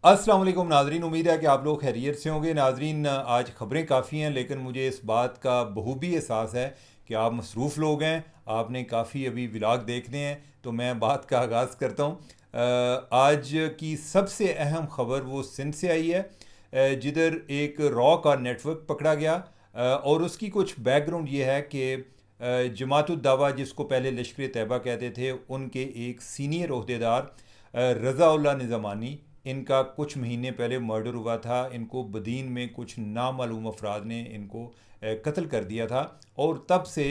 अस्सलाम वालेकुम नाजरीन, उम्मीद है कि आप लोग खैरियत से होंगे। नाजरीन, आज ख़बरें काफ़ी हैं लेकिन मुझे इस बात का बखूबी एहसास है कि आप मसरूफ़ लोग हैं, आपने काफ़ी अभी व्लॉग देखने हैं। तो मैं बात का आगाज़ करता हूँ। आज की सबसे अहम ख़बर वो सिंध से आई है, जिधर एक रॉ का नेटवर्क पकड़ा गया। और उसकी कुछ बैकग्राउंड ये है कि जमातुद्दावा, जिसको पहले लश्कर तैयबा कहते थे, उनके एक सीनियर अहदेदार रज़ाउल्लाह निज़ामानी, इनका कुछ महीने पहले मर्डर हुआ था। इनको बदीन में कुछ नामालूम अफराद ने इनको कत्ल कर दिया था, और तब से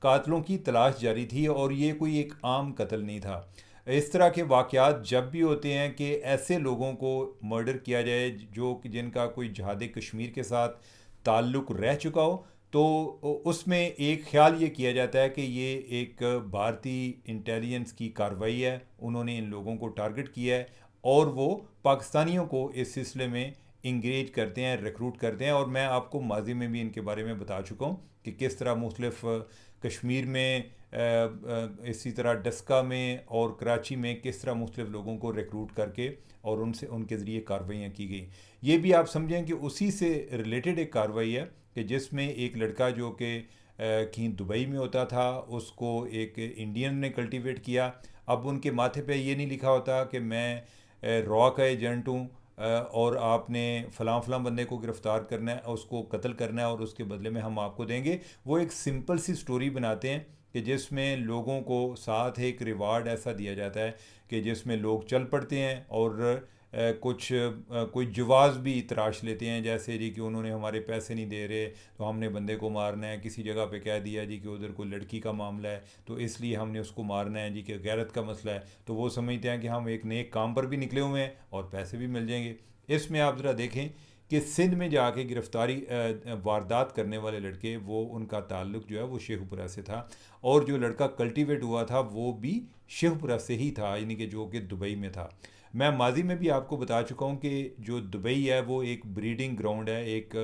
कातलों की तलाश जारी थी, और ये कोई एक आम कत्ल नहीं था। इस तरह के वाक़यात जब भी होते हैं कि ऐसे लोगों को मर्डर किया जाए जो जिनका कोई जहाद कश्मीर के साथ ताल्लुक़ रह चुका हो, तो उसमें एक ख़्याल ये किया जाता है कि ये एक भारतीय इंटेलिजेंस की कार्रवाई है, उन्होंने इन लोगों को टारगेट किया है, और वो पाकिस्तानियों को इस सिलसिले में इंगेज करते हैं, रिक्रूट करते हैं। और मैं आपको माजी में भी इनके बारे में बता चुका हूँ कि किस तरह मुख्तलिफ कश्मीर में, इसी तरह डस्का में और कराची में किस तरह मुख्तलिफ लोगों को रिक्रूट करके और उनसे उनके ज़रिए कार्रवाइयाँ की गई। ये भी आप समझें कि उसी से रिलेटेड एक कार्रवाई है कि जिसमें एक लड़का जो कि कहीं दुबई में होता था, उसको एक इंडियन ने कल्टीवेट किया। अब उनके माथे पे ये नहीं लिखा होता कि मैं रॉ का एजेंट हूँ, और आपने फ़लाँ फ़लाँ बंदे को गिरफ़्तार करना है, उसको कत्ल करना है, और उसके बदले में हम आपको देंगे। वो एक सिंपल सी स्टोरी बनाते हैं कि जिसमें लोगों को साथ एक रिवार्ड ऐसा दिया जाता है कि जिसमें लोग चल पड़ते हैं, और कोई जवाज़ भी तराश लेते हैं, जैसे जी कि उन्होंने हमारे पैसे नहीं दे रहे तो हमने बंदे को मारना है। किसी जगह पे कह दिया जी कि उधर कोई लड़की का मामला है तो इसलिए हमने उसको मारना है जी कि गैरत का मसला है, तो वो समझते हैं कि हम एक नेक काम पर भी निकले हुए हैं और पैसे भी मिल जाएंगे। इसमें आप ज़रा देखें कि सिंध में जाके गिरफ्तारी वारदात करने वाले लड़के, वो उनका ताल्लुक जो है वो शेखपुरा से था, और जो लड़का कल्टीवेट हुआ था वो भी शेखपुरा से ही था, यानी कि जो कि दुबई में था। मैं माजी में भी आपको बता चुका हूँ कि जो दुबई है वो एक ब्रीडिंग ग्राउंड है, एक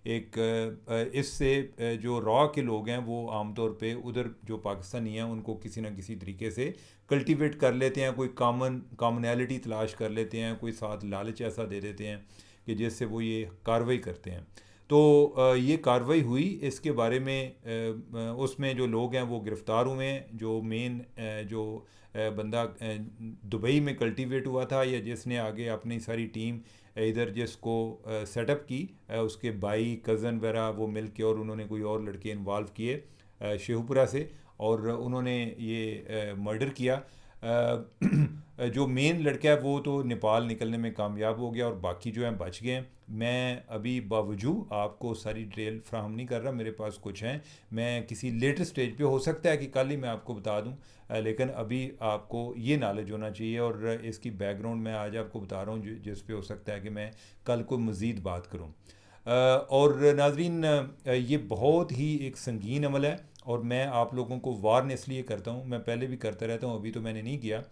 एक इससे जो रॉ के लोग हैं वो आमतौर पे उधर जो पाकिस्तानी हैं उनको किसी ना किसी तरीके से कल्टीवेट कर लेते हैं, कोई कॉमनैलिटी तलाश कर लेते हैं, कोई साथ लालच ऐसा दे देते हैं कि जिससे वो ये कार्रवाई करते हैं। तो ये कार्रवाई हुई, इसके बारे में उसमें जो लोग हैं वो गिरफ़्तार हुए हैं। जो मेन जो बंदा दुबई में कल्टीवेट हुआ था, या जिसने आगे अपनी सारी टीम इधर जिसको सेटअप की, उसके भाई कज़न वगैरह वो मिल के, और उन्होंने कोई और लड़के इन्वॉल्व किए शेखपुरा से, और उन्होंने ये मर्डर किया। जो मेन लड़का है वो तो नेपाल निकलने में कामयाब हो गया, और बाकी जो हैं बच गए हैं। मैं अभी बावजूद आपको सारी डिटेल फ्राहम नहीं कर रहा, मेरे पास कुछ हैं, मैं किसी लेटर स्टेज पे हो सकता है कि कल ही मैं आपको बता दूं। लेकिन अभी आपको ये नॉलेज होना चाहिए, और इसकी बैकग्राउंड मैं आज आपको बता रहा हूँ जिस पे हो सकता है कि मैं कल को मज़ीद बात करूँ। और नाजरीन, ये बहुत ही एक संगीन अमल है, और मैं आप लोगों को वार्न इसलिए करता हूँ, मैं पहले भी करता रहता हूँ, अभी तो मैंने नहीं किया,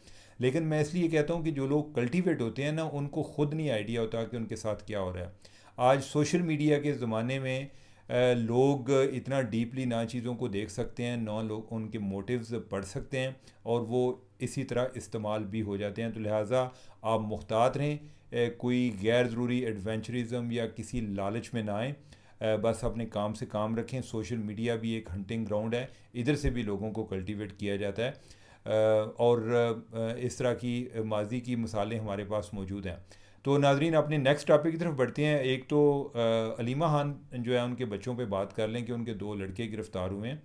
लेकिन मैं इसलिए कहता हूँ कि जो लोग कल्टीवेट होते हैं ना, उनको खुद नहीं आइडिया होता कि उनके साथ क्या हो रहा है। आज सोशल मीडिया के ज़माने में लोग इतना डीपली ना चीज़ों को देख सकते हैं, ना लोग उनके मोटिव्स पढ़ सकते हैं, और वो इसी तरह इस्तेमाल भी हो जाते हैं। तो लिहाजा आप मुहतात रहें, कोई गैर ज़रूरी एडवेंचरिज़म या किसी लालच में ना आएँ। बस अपने काम से काम रखें। सोशल मीडिया भी एक हंटिंग ग्राउंड है, इधर से भी लोगों को कल्टीवेट किया जाता है। और इस तरह की माजी की मिसालें हमारे पास मौजूद हैं। तो नाजरीन, अपने नेक्स्ट टॉपिक की तरफ बढ़ते हैं। एक तो अलीमा खान जो है उनके बच्चों पे बात कर लें कि उनके दो लड़के गिरफ़्तार हुए हैं,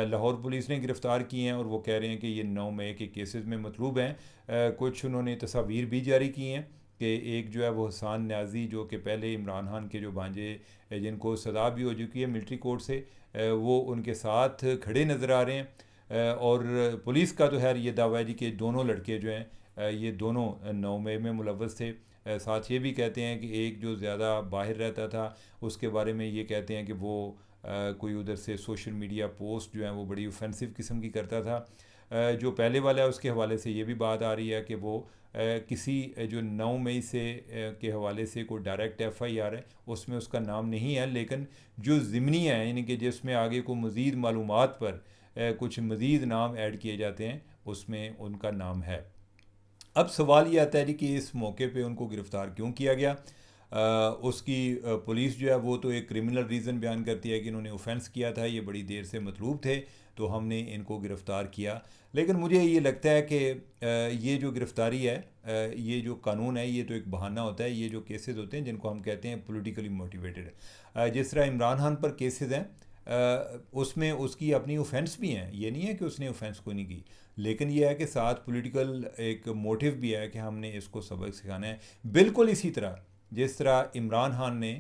लाहौर पुलिस ने गिरफ़्तार किए हैं, और वो कह रहे हैं कि ये 9 मई के केसेस में मतलूब हैं। कुछ उन्होंने तस्वीर भी जारी की हैं कि एक जो है वो हसान न्याजी, जो कि पहले इमरान खान के जो भांजे, जिनको सज़ा भी हो चुकी है मिलिट्री कोर्ट से, वो उनके साथ खड़े नज़र आ रहे हैं। और पुलिस का तो खैर ये दावा है जी कि दोनों लड़के जो हैं, ये दोनों 9 मई में मुलव्वस थे। साथ ये भी कहते हैं कि एक जो ज़्यादा बाहर रहता था, उसके बारे में ये कहते हैं कि वो कोई उधर से सोशल मीडिया पोस्ट जो है वो बड़ी ऑफेंसिव किस्म की करता था। जो पहले वाला है उसके हवाले से ये भी बात आ रही है कि वो किसी जो 9 मई से के हवाले से कोई डायरेक्ट FIR है, उसमें उसका नाम नहीं है, लेकिन जो ज़िमनी है, यानी कि जिसमें आगे को मज़ीद मालूमात पर कुछ मज़ीद नाम ऐड किए जाते हैं, उसमें उनका नाम है। अब सवाल ये आता है जी कि इस मौके पे उनको गिरफ़्तार क्यों किया गया। उसकी पुलिस जो है वो तो एक क्रिमिनल रीज़न बयान करती है कि इन्होंने ऑफेंस किया था, ये बड़ी देर से मतलूब थे तो हमने इनको गिरफ़्तार किया। लेकिन मुझे ये लगता है कि ये जो गिरफ़्तारी है, ये जो कानून है, ये तो एक बहाना होता है। ये जो केसेस होते हैं जिनको हम कहते हैं पॉलिटिकली मोटिवेटेड, जिस तरह इमरान खान पर केसेस हैं, उसमें उसकी अपनी ऑफेंस भी हैं, ये नहीं है कि उसने ऑफेंस कोई नहीं की, लेकिन यह है कि साथ पॉलिटिकल एक मोटिव भी है कि हमने इसको सबक सिखाना है। बिल्कुल इसी तरह जिस तरह इमरान खान ने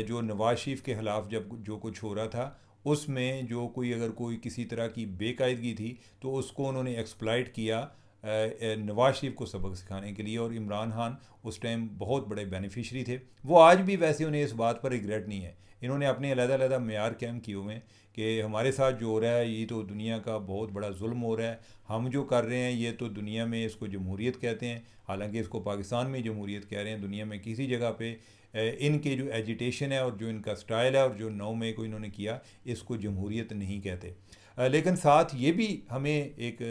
जो नवाज शरीफ के ख़िलाफ़ जब जो कुछ हो रहा था, उसमें जो कोई अगर कोई किसी तरह की बेकायदगी थी तो उसको उन्होंने एक्सप्लॉइट किया नवाज शरीफ को सबक सिखाने के लिए, और इमरान खान उस टाइम बहुत बड़े बेनिफिशरी थे। वो आज भी वैसे उन्हें इस बात पर रिग्रेट नहीं है। इन्होंने अपने अलग-अलग मेयार कायम किए हुए हैं कि हमारे साथ जो हो रहा है ये तो दुनिया का बहुत बड़ा जुल्म हो रहा है, हम जो कर रहे हैं ये तो दुनिया में इसको जमहूरियत कहते हैं, हालांकि इसको पाकिस्तान में जमहूरियत कह रहे हैं, दुनिया में किसी जगह पे इनके जो एजिटेशन है और जो इनका स्टाइल है और जो 9 मई को इन्होंने किया, इसको जमहूरियत नहीं कहते। लेकिन साथ ये भी हमें एक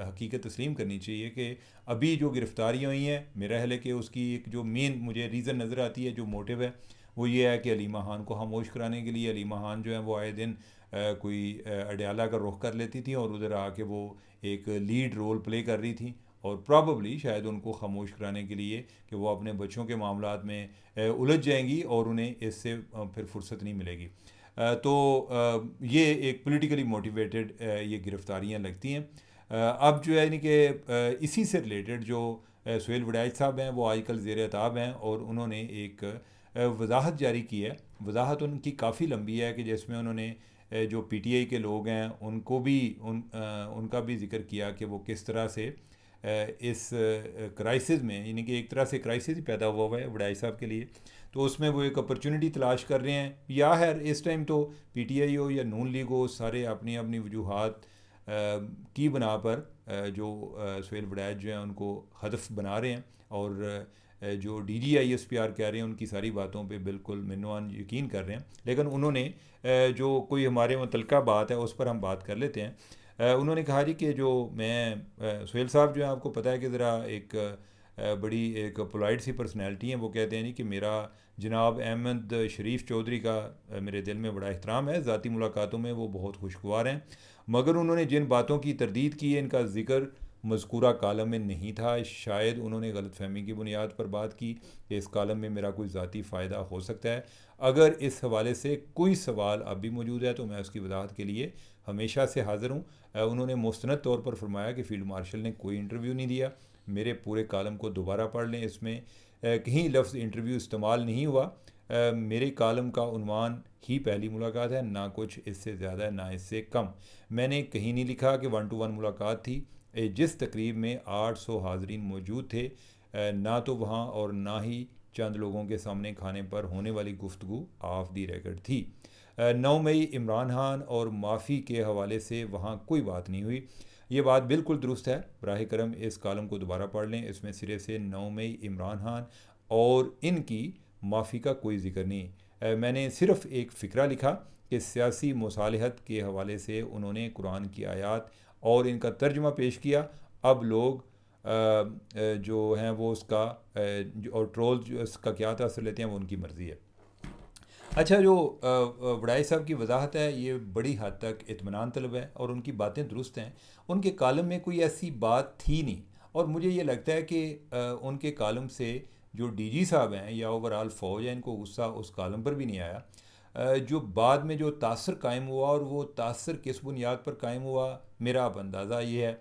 हकीकत तस्लीम करनी चाहिए कि अभी जो गिरफ़्तारियाँ हुई हैं, मेरा ख्याल है कि उसकी एक जो मेन मुझे रीज़न नज़र आती है, जो मोटिव है, वो ये है कि अलीमा खान को खामोश कराने के लिए। अलीमा खान जो है वो आए दिन कोई अडयाला का रुख कर लेती थी और उधर आके वो एक लीड रोल प्ले कर रही थी, और प्रॉबली शायद उनको खामोश कराने के लिए कि वो अपने बच्चों के मामलात में उलझ जाएंगी और उन्हें इससे फिर फुर्सत नहीं मिलेगी। ये एक पॉलिटिकली मोटिवेटेड ये गिरफ़्तारियाँ लगती हैं। अब जो है यानी कि इसी से रिलेटेड जो सुहेल वड़ैच साहब हैं वो आजकल ज़ेर अताब हैं, और उन्होंने एक वजाहत जारी की है। वजाहत उनकी काफ़ी लंबी है कि जिसमें उन्होंने जो पीटीआई के लोग हैं उनको भी उनका भी जिक्र किया कि वो किस तरह से इस क्राइसिस में, यानी कि एक तरह से क्राइसिस ही पैदा हुआ है वड़ाई साहब के लिए, तो उसमें वो एक अपॉर्चुनिटी तलाश कर रहे हैं। या है इस टाइम तो पीटीआई हो या नून लीग हो, सारे अपनी अपनी वजूहात की बना पर जो सुहेल वड़ैच जो हैं उनको हदफ बना रहे हैं, और जो DGISPR कह रहे हैं उनकी सारी बातों पे बिल्कुल मिनवान यकीन कर रहे हैं। लेकिन उन्होंने जो कोई हमारे मुतल्लिका बात है उस पर हम बात कर लेते हैं। उन्होंने कहा जी कि जो मैं सुहेल साहब जो है आपको पता है कि ज़रा एक बड़ी एक पोलाइट सी पर्सनैलिटी हैं। वो कहते हैं जी कि मेरा जनाब अहमद शरीफ चौधरी का मेरे दिल में बड़ा एहतराम है, ज़ाती मुलाकातों में वो बहुत खुशगवार हैं, मगर उन्होंने जिन बातों की तरदीद की है इनका ज़िक्र मज़कूरा कालम में नहीं था। शायद उन्होंने गलतफ़हमी की बुनियाद पर बात की कि इस कालम में मेरा कोई ज़ाती फ़ायदा हो सकता है। अगर इस हवाले से कोई सवाल अब भी मौजूद है तो मैं उसकी वजाहत के लिए हमेशा से हाज़िर हूँ। उन्होंने मुस्तनद तौर पर फरमाया कि फ़ील्ड मार्शल ने कोई इंटरव्यू नहीं दिया। मेरे पूरे कालम को दोबारा पढ़ लें, इसमें कहीं लफ्ज़ इंटरव्यू इस्तेमाल नहीं हुआ। मेरे कालम का उन्वान ही पहली मुलाकात है, ना कुछ इससे ज़्यादा है ना इससे कम। मैंने कहीं नहीं लिखा कि 1 to 1 मुलाकात थी। जिस तकरीब में 800 हाज़रीन मौजूद थे, ना तो वहाँ और ना ही चंद लोगों के सामने खाने पर होने वाली गुफ्तगू ऑफ दी रिकॉर्ड थी। 9 मई इमरान खान और माफ़ी के हवाले से वहाँ कोई बात नहीं हुई। ये बात बिल्कुल दुरुस्त है, बराह करम इस कालम को दोबारा पढ़ लें, इसमें सिरे से 9 मई इमरान खान और इनकी माफ़ी का कोई ज़िक्र नहीं। मैंने सिर्फ़ एक फ़िक्रा लिखा कि सियासी मुसालहत के हवाले से उन्होंने कुरान की आयात और इनका तर्जमा पेश किया। अब लोग जो हैं वो उसका और ट्रोल जो इसका क्या तासर लेते हैं वो उनकी मर्ज़ी है। अच्छा, जो वड़ाई साहब की वजाहत है ये बड़ी हद तक इत्मीनान तलब है और उनकी बातें दुरुस्त हैं। उनके कालम में कोई ऐसी बात थी नहीं, और मुझे ये लगता है कि उनके कालम से जो DG साहब हैं या ओवरऑल फ़ौज है, इनको गुस्सा उस कालम पर भी नहीं आया। जो बाद में जो तासर कायम हुआ, और वो तासर किस बुनियाद पर कायम हुआ, मेरा अब अंदाज़ा ये है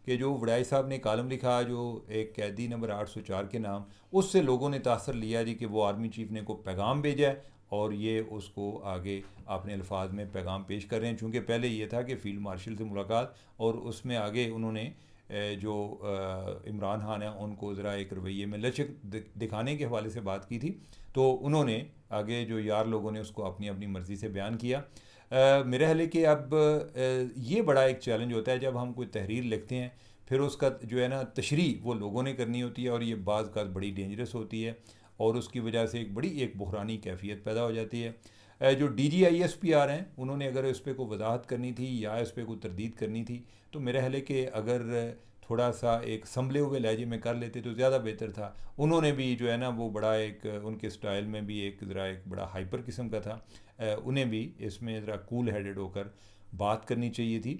कि जो वड़ाई साहब ने कालम लिखा जो एक कैदी नंबर 804 के नाम, उससे लोगों ने तासर लिया जी कि वो आर्मी चीफ ने को पैगाम भेजा है, और ये उसको आगे अपने अल्फाज में पैगाम पेश कर रहे हैं। चूँकि पहले ये था कि फ़ील्ड मार्शल से मुलाकात, और उसमें आगे उन्होंने जो इमरान खान हैं उनको ज़रा एक रवैये में लचक दिखाने के हवाले से बात की थी, तो उन्होंने आगे जो यार लोगों ने उसको अपनी अपनी मर्ज़ी से बयान किया। मेरे ख्याल है कि अब ये बड़ा एक चैलेंज होता है जब हम कोई तहरीर लिखते हैं, फिर उसका जो है ना तशरीह वो लोगों ने करनी होती है, और ये बाज़ का बड़ी डेंजरस होती है, और उसकी वजह से एक बड़ी एक बहरानी कैफियत पैदा हो जाती है। जो DGISPR हैं उन्होंने अगर इस पर कोई वजाहत करनी थी या इस पर कोई तरदीद करनी थी, तो मेरा ख्याल है कि अगर थोड़ा सा एक संभले हुए लहजे में कर लेते तो ज़्यादा बेहतर था। उन्होंने भी जो है ना वो बड़ा एक उनके स्टाइल में भी एक ज़रा एक बड़ा हाइपर किस्म का था। उन्हें भी इसमें ज़रा कूल हेडेड होकर बात करनी चाहिए थी।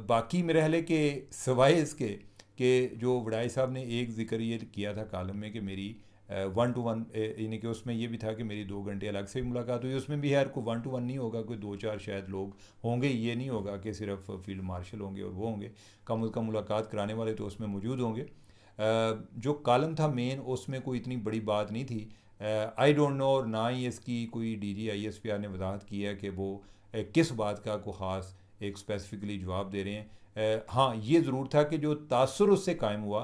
बाकी मेरे ख्याल है कि सवाए इसके कि जो वड़ाई साहब ने एक ज़िक्र ये किया था कालम में कि मेरी 1-to-1, यानी कि उसमें ये भी था कि मेरी 2 घंटे अलग से मुलाकात हुई। उसमें भी यार कोई 1-to-1 नहीं होगा, कोई 2-4 शायद लोग होंगे। ये नहीं होगा कि सिर्फ फील्ड मार्शल होंगे और वो होंगे, कम अज़ कम मुलाकात कराने वाले तो उसमें मौजूद होंगे। जो कालम था मेन, उसमें कोई इतनी बड़ी बात नहीं थी। आई डोंट नो, और ना ही इसकी कोई DG ISPR ने वजाहत की है कि वो किस बात का को ख़ास एक स्पेसिफिकली जवाब दे रहे हैं। हाँ, ये ज़रूर था कि जो तासुर उससे कायम हुआ,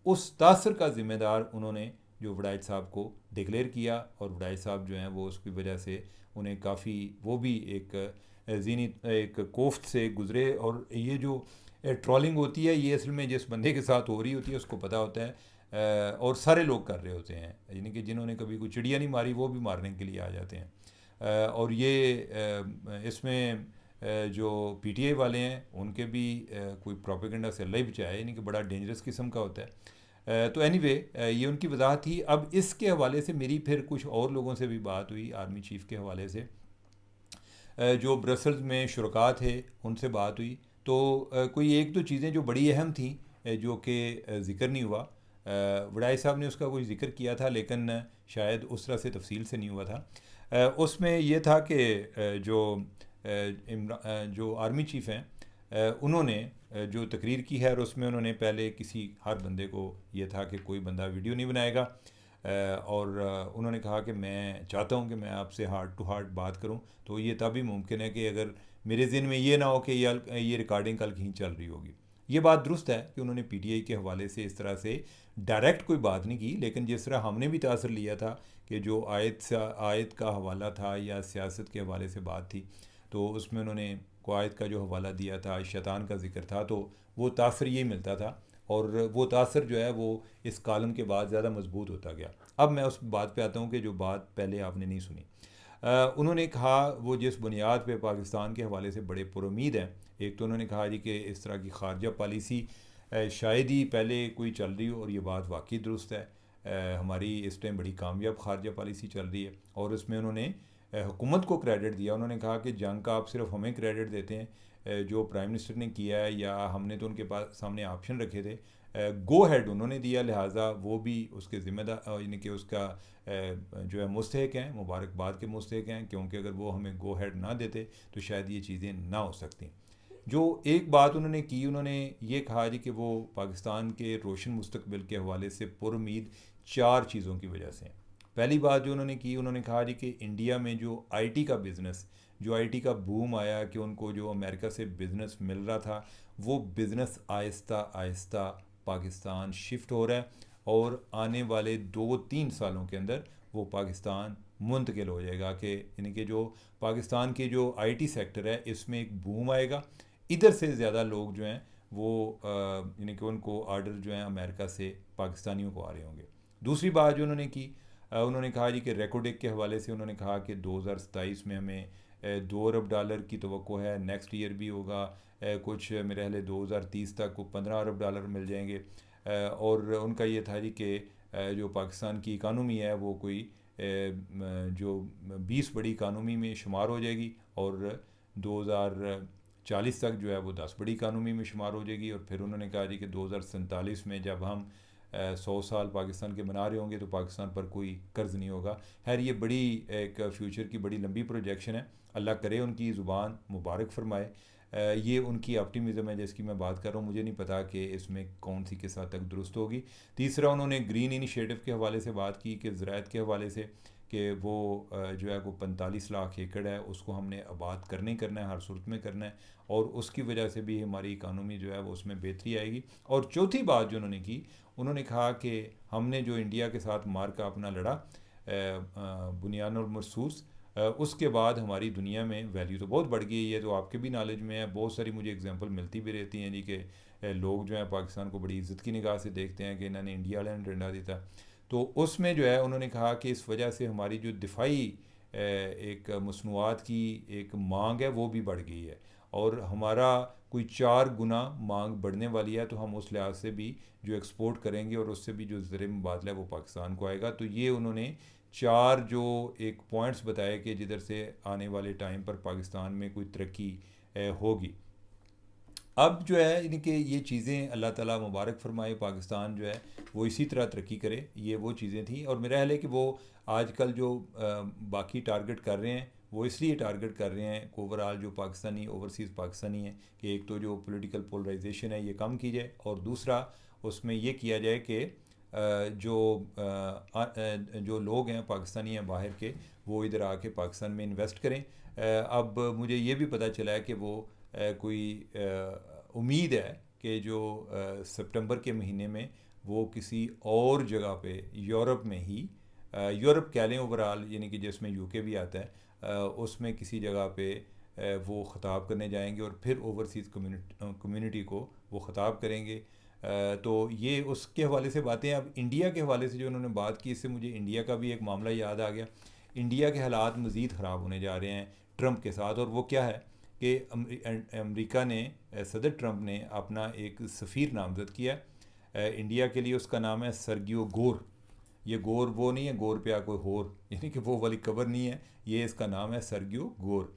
उस तासुर का ज़िम्मेदार उन्होंने जो वड़ाइच साहब को डिक्लेयर किया, और वड़ाइच साहब जो हैं वो उसकी वजह से उन्हें काफ़ी वो भी एक ज़ीनी एक कोफ्त से गुज़रे। और ये जो ट्रोलिंग होती है ये असल में जिस बंदे के साथ हो रही होती है उसको पता होता है, और सारे लोग कर रहे होते हैं, यानी कि जिन्होंने कभी कोई चिड़िया नहीं मारी वो भी मारने के लिए आ जाते हैं। और ये इसमें जो PTI वाले हैं उनके भी कोई प्रोपेगेंडा से अल्लाह ही बचाए, यानी कि बड़ा डेंजरस किस्म का होता है। तो एनीवे, ये उनकी वजाहत थी। अब इसके हवाले से मेरी फिर कुछ और लोगों से भी बात हुई, आर्मी चीफ़ के हवाले से जो ब्रसल्स में शुरका थे उनसे बात हुई। तो कोई एक दो चीज़ें जो बड़ी अहम थी जो कि ज़िक्र नहीं हुआ। वड़ाई साहब ने उसका कोई ज़िक्र किया था लेकिन शायद उस तरह से तफसील से नहीं हुआ था। उसमें यह था कि जो आर्मी चीफ़ हैं उन्होंने जो तकरीर की है, और उसमें उन्होंने पहले किसी हर बंदे को यह था कि कोई बंदा वीडियो नहीं बनाएगा, और उन्होंने कहा कि मैं चाहता हूं कि मैं आपसे हार्ट टू हार्ट बात करूं, तो ये तभी मुमकिन है कि अगर मेरे ज़हन में ये ना हो कि ये रिकॉर्डिंग कल कहीं चल रही होगी। ये बात दुरुस्त है कि उन्होंने PTI के हवाले से इस तरह से डायरेक्ट कोई बात नहीं की, लेकिन जिस तरह हमने भी तासर लिया था कि जो आयत का हवाला था या सियासत के हवाले से बात थी, तो उसमें उन्होंने को आयत का जो हवाला दिया था, शैतान का जिक्र था, तो वो तासर ये मिलता था, और वो तासर जो है वो इस कालम के बाद ज़्यादा मजबूत होता गया। अब मैं उस बात पे आता हूँ कि जो बात पहले आपने नहीं सुनी। उन्होंने कहा वो जिस बुनियाद पे पाकिस्तान के हवाले से बड़े पुरुमीद हैं। एक तो उन्होंने कहा जी कि इस तरह की खारजा पॉलिसी शायद ही पहले कोई चल रही हो, और ये बात वाकई दुरुस्त है। हमारी इस टाइम बड़ी कामयाब खारजा पॉलिसी चल रही है, और उसमें उन्होंने हुकूमत को क्रेडिट दिया। उन्होंने कहा कि जंग का आप सिर्फ हमें क्रेडिट देते हैं, जो प्राइम मिनिस्टर ने किया है या हमने तो उनके पास सामने ऑप्शन रखे थे, गो हेड उन्होंने दिया, लिहाजा वो भी उसके ज़िम्मेदार, यानी कि उसका जो है मुस्तहिक हैं, मुबारकबाद के मुस्तहिक हैं, क्योंकि अगर वो हमें गो हेड ना देते तो शायद ये चीज़ें ना हो सकती। जो एक बात उन्होंने की, उन्होंने ये कहा जी कि वो पाकिस्तान के रोशन मुस्तकबिल के हवाले से पुरुमीद 4 चीज़ों की वजह से। पहली बात जो उन्होंने की, उन्होंने कहा जी कि इंडिया में जो IT का बिज़नेस, जो IT का बूम आया कि उनको जो अमेरिका से बिज़नेस मिल रहा था, वो बिज़नेस आहिस्ता आहिस्ता पाकिस्तान शिफ्ट हो रहा है, और आने वाले 2-3 सालों के अंदर वो पाकिस्तान मुंतकिल हो जाएगा, कि यानी कि जो पाकिस्तान की जो IT सेक्टर है इसमें एक बूम आएगा। इधर से ज़्यादा लोग जो हैं वो यानी कि उनको आर्डर जो हैं अमेरिका से पाकिस्तानियों को आ रहे होंगे। दूसरी बात जो उन्होंने की, उन्होंने कहा जी कि रेकोडेक के हवाले से उन्होंने कहा कि 2027 में हमें $2 अरब की तवक्को है, नेक्स्ट ईयर भी होगा कुछ मेरे ख्याल है 2030 तक को $15 अरब मिल जाएंगे। और उनका ये था जी कि जो पाकिस्तान की इकानमी है वो कोई जो 20 बड़ी इकानमी में शुमार हो जाएगी, और 2040 तक जो है वो 10 बड़ी इकानमी में शुमार हो जाएगी। और फिर उन्होंने कहा जी कि 2047 में जब हम 100 साल पाकिस्तान के मना रहे होंगे तो पाकिस्तान पर कोई कर्ज़ नहीं होगा। खैर ये बड़ी एक फ्यूचर की बड़ी लंबी प्रोजेक्शन है, अल्लाह करे उनकी ज़ुबान मुबारक फरमाए। ये उनकी ऑप्टिमिज़म है जिसकी मैं बात कर रहा हूँ, मुझे नहीं पता कि इसमें कौन सी किस हद तक दुरुस्त होगी। तीसरा, उन्होंने ग्रीन इनिशिएटिव के हवाले से बात की कि ज़राअत के हवाले से कि वो जो है वो 45 लाख एकड़ है उसको हमने आबाद करना ही करना है, हर सूरत में करना है, और उसकी वजह से भी हमारी इकानमी जो है वो उसमें बेहतरी आएगी। और चौथी बात जो उन्होंने की, उन्होंने कहा कि हमने जो इंडिया के साथ मार का अपना लड़ा बुनियान और महसूस, उसके बाद हमारी दुनिया में वैल्यू तो बहुत बढ़ गई है। तो आपके भी नॉलेज में है, बहुत सारी मुझे एग्जांपल मिलती भी रहती हैं जी कि लोग जो हैं पाकिस्तान को बड़ी इज़्ज़त की निगाह से देखते हैं कि इन्होंने इंडिया वाले ने डंडा दिया। तो उसमें जो है उन्होंने कहा कि इस वजह से हमारी जो दिफाई एक मसनूआत की एक मांग है वो भी बढ़ गई है, और हमारा कोई 4 गुना मांग बढ़ने वाली है, तो हम उस लिहाज से भी जो एक्सपोर्ट करेंगे और उससे भी जो ज़र मुबादला है वो पाकिस्तान को आएगा। तो ये उन्होंने 4 जो एक पॉइंट्स बताए कि जिधर से आने वाले टाइम पर पाकिस्तान में कोई तरक्की होगी। अब जो है इनके ये चीज़ें अल्लाह ताला मुबारक फरमाए, पाकिस्तान जो है वो इसी तरह तरक्की करे। ये वो चीज़ें थी, और मेरा ख्याल है कि वो आजकल जो बाकी टारगेट कर रहे हैं वो इसलिए टारगेट कर रहे हैं ओवरऑल जो पाकिस्तानी ओवरसीज़ पाकिस्तानी हैं कि एक तो जो पॉलिटिकल पोलराइजेशन है ये कम की जाए, और दूसरा उसमें ये किया जाए कि जो लोग हैं पाकिस्तानी हैं बाहर के, वो इधर आके पाकिस्तान में इन्वेस्ट करें। अब मुझे ये भी पता चला है कि वो कोई उम्मीद है कि जो सितंबर के महीने में वो किसी और जगह पे यूरोप में ही, यूरोप कह लें ओवरऑल, यानी कि जिसमें यूके भी आता है, उसमें किसी जगह पे वो ख़ताब करने जाएंगे और फिर ओवरसीज़ कम्युनिटी को वो ख़ताब करेंगे। तो ये उसके हवाले से बातें हैं। अब इंडिया के हवाले से जो उन्होंने बात की, इससे मुझे इंडिया का भी एक मामला याद आ गया। इंडिया के हालात मज़ीद ख़राब होने जा रहे हैं ट्रंप के साथ, और वो क्या है कि अमेरिका ने, सदर ट्रंप ने अपना एक सफ़ीर नामज़द किया इंडिया के लिए। उसका नाम है सर्गियो गोर। ये गोर वो नहीं है गोर पे कोई होर, यानी कि वो वाली कबर नहीं है, ये इसका नाम है सर्गियो गोर।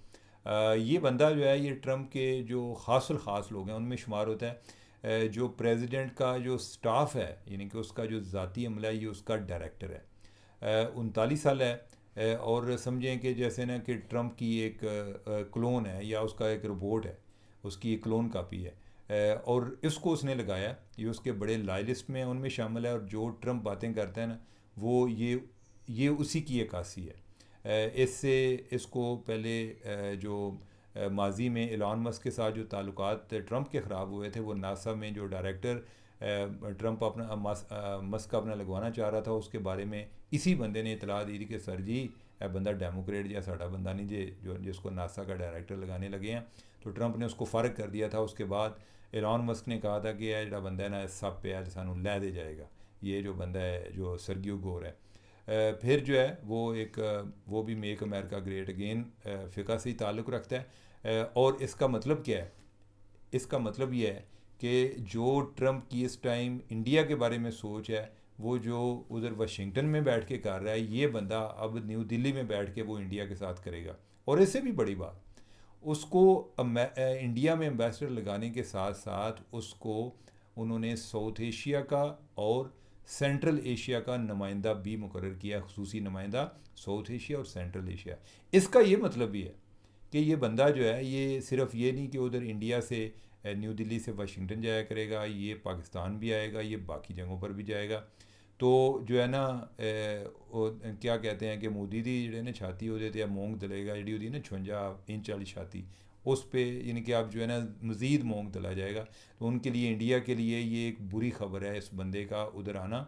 ये बंदा जो है ये ट्रंप के जो ख़ासुल ख़ास लोग हैं उनमें शुमार होता है। जो प्रेसिडेंट का जो स्टाफ है, यानी कि उसका जो ज़ाती अमला है, ये उसका डायरेक्टर है। 39 साल है, और समझें कि जैसे ना कि ट्रंप की एक क्लोन है या उसका एक रोबोट है, उसकी एक क्लोन कापी है। और इसको उसने लगाया, ये उसके बड़े लाइलिस्ट में उनमें शामिल है, और जो ट्रंप बातें करता है ना वो ये उसी की अक्कासी है। इससे इसको पहले जो माजी में एलन मस्क के साथ जो ताल्लुकात ट्रंप के ख़राब हुए थे, वो नासा में जो डायरेक्टर ट्रंप अपना मस्क अपना लगवाना चाह रहा था, उसके बारे में इसी बंदे ने इतला दी थी कि सर जी बंदा डेमोक्रेट या साड़ा बंदा नहीं जो जिसको नासा का डायरेक्टर लगाने लगे हैं। तो ट्रंप ने उसको फ़र्क कर दिया था। उसके बाद एलन मस्क ने कहा था कि यह जो बंदा है ना सब पे आज सानू लै दे जाएगा, ये जो बंदा है जो सर्गियो गोर है। फिर जो है वो भी मेक अमेरिका ग्रेट अगेन फ़िका से ही ताल्लुक़ रखता है। और इसका मतलब क्या है? इसका मतलब ये है कि जो ट्रंप की इस टाइम इंडिया के बारे में सोच है, वो जो उधर वाशिंगटन में बैठ के कर रहा है, ये बंदा अब न्यू दिल्ली में बैठ के वो इंडिया के साथ करेगा। और इससे भी बड़ी बात, उसको इंडिया में एम्बेसडर लगाने के साथ साथ उसको उन्होंने साउथ एशिया का और सेंट्रल एशिया का नुमाइंदा भी मुकर्रर किया, खुसूसी नुमाइंदा साउथ एशिया और सेंट्रल एशिया। इसका ये मतलब भी है कि ये बंदा जो है ये सिर्फ ये नहीं कि उधर इंडिया से न्यू दिल्ली से वाशिंगटन जाया करेगा, ये पाकिस्तान भी आएगा, ये बाकी जगहों पर भी जाएगा। तो जो है ना क्या कहते हैं कि मोदी दी जेडे ने छाती हो जाते मूंग दलेगा जी होती है ना 56 इंच वाली छाती, उस पर यानी कि आप जो है ना मज़ीद मूंग दला जाएगा। तो उनके लिए, इंडिया के लिए ये एक बुरी खबर है इस बंदे का उधर आना,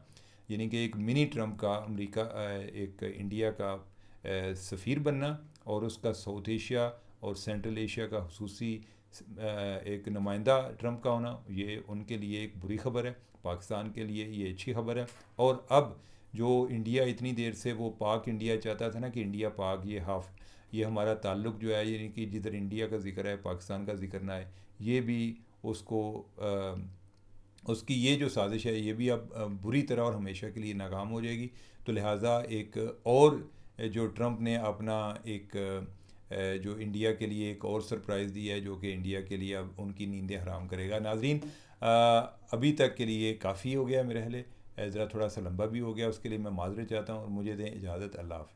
यानी कि एक मिनी ट्रंप का अमेरिका एक इंडिया का सफ़ीर बनना, और उसका साउथ एशिया और सेंट्रल एशिया का खुसूसी एक नुमाइंदा ट्रंप का होना, ये उनके लिए एक बुरी खबर है। पाकिस्तान के लिए ये अच्छी खबर है। और अब जो इंडिया इतनी देर से वो पाक इंडिया चाहता था ना कि इंडिया पाक ये हमारा ताल्लुक़ जो है, यानी कि जिधर इंडिया का ज़िक्र है पाकिस्तान का ज़िक्र ना है, ये भी उसको उसकी ये जो साजिश है ये भी अब बुरी तरह और हमेशा के लिए नाकाम हो जाएगी। तो लिहाजा एक और जो ट्रंप ने अपना एक जो इंडिया के लिए एक और सरप्राइज़ दी है, जो कि इंडिया के लिए अब उनकी नींदें हराम करेगा। नाज़रीन, अभी तक के लिए काफ़ी हो गया मेरे ख्याल, ज़रा थोड़ा सा लंबा भी हो गया, उसके लिए मैं माज़रत चाहता हूँ, और मुझे दें इजाज़त। अल्लाह हाफ़िज़।